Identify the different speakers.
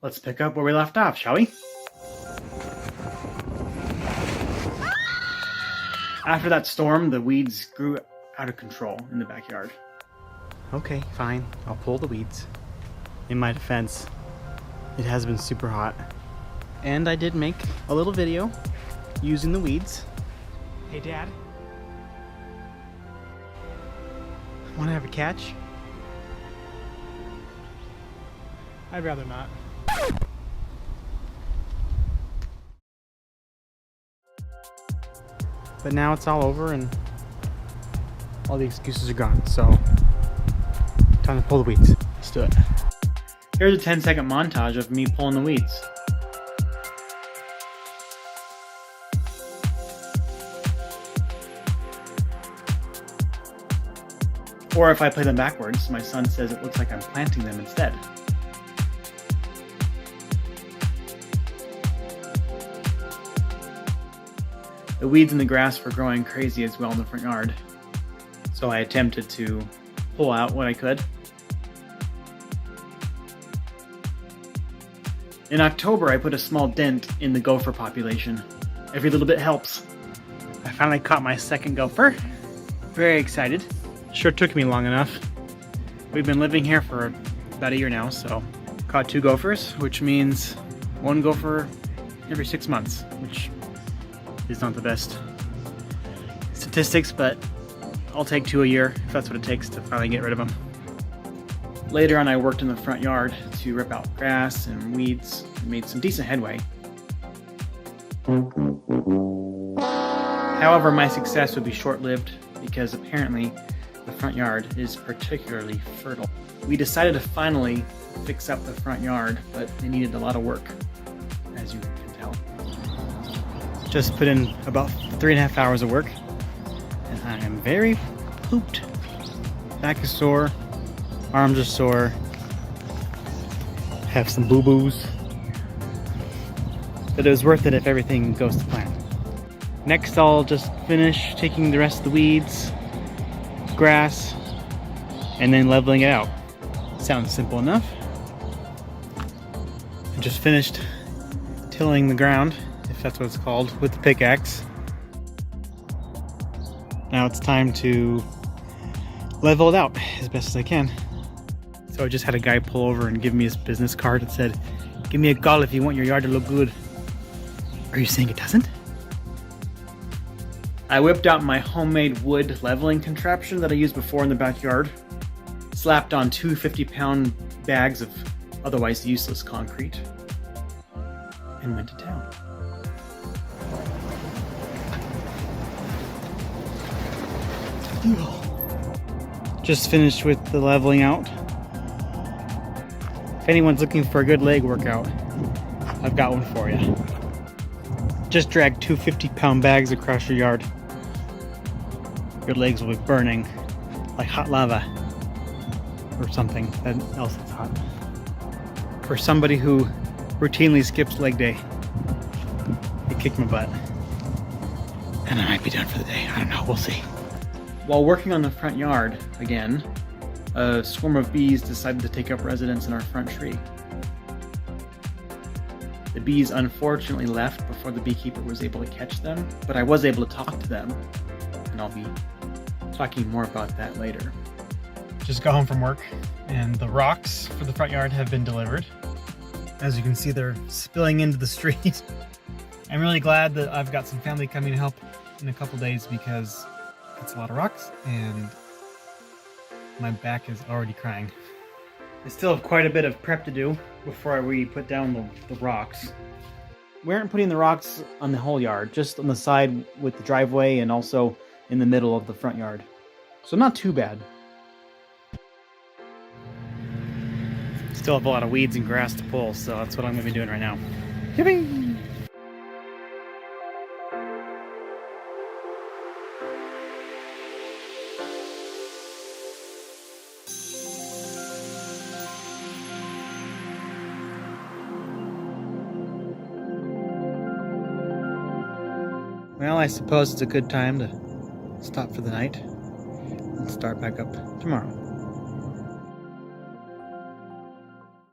Speaker 1: Let's pick up where we left off, shall we? After that storm, the weeds grew out of control in the backyard. Okay, fine. I'll pull the weeds. In my defense, it has been super hot. And I did make a little video using the weeds. Hey, Dad. Want to have a catch? I'd rather not. But now it's all over and all the excuses are gone, so time to pull the weeds. Let's do it. Here's a 10-second montage of me pulling the weeds. Or if I play them backwards, my son says it looks like I'm planting them instead. The weeds and the grass were growing crazy as well in the front yard, so I attempted to pull out what I could. In October, I put a small dent in the gopher population. Every little bit helps. I finally caught my second gopher. Very excited. Sure took me long enough. We've been living here for about a year now, so caught 2 gophers, which means 1 gopher every 6 months, which is not the best statistics, but I'll take 2 a year if that's what it takes to finally get rid of them. Later on, I worked in the front yard to rip out grass and weeds and made some decent headway. However, my success would be short-lived because apparently the front yard is particularly fertile. We decided to finally fix up the front yard, but it needed a lot of work, as you can tell. Just put in about 3.5 hours of work, and I am very pooped. Back is sore, arms are sore, have some boo-boos, but it was worth it if everything goes to plan. Next, I'll just finish taking the rest of the weeds, grass, and then leveling it out. Sounds simple enough. I just finished tilling the ground, if that's what it's called, with the pickaxe. Now it's time to level it out as best as I can. So I just had a guy pull over and give me his business card that said, "Give me a call if you want your yard to look good." Are you saying it doesn't? I whipped out my homemade wood leveling contraption that I used before in the backyard, slapped on 2 50-pound bags of otherwise useless concrete, and went to town. Just finished with the leveling out. If anyone's looking for a good leg workout, I've got one for you. Just drag 2 50-pound bags across your yard. Your legs will be burning like hot lava or something else that's hot. For somebody who routinely skips leg day, it kicked my butt. And I might be done for the day. I don't know, we'll see. While working on the front yard again, a swarm of bees decided to take up residence in our front tree. The bees unfortunately left before the beekeeper was able to catch them, but I was able to talk to them, and I'll be talking more about that later. Just got home from work, and the rocks for the front yard have been delivered. As you can see, they're spilling into the street. I'm really glad that I've got some family coming to help in a couple days because it's a lot of rocks, and my back is already crying. I still have quite a bit of prep to do before we put down the rocks. We aren't putting the rocks on the whole yard, just on the side with the driveway and also in the middle of the front yard. So not too bad. Still have a lot of weeds and grass to pull, so that's what I'm going to be doing right now. Yippee! Well, I suppose it's a good time to stop for the night and start back up tomorrow.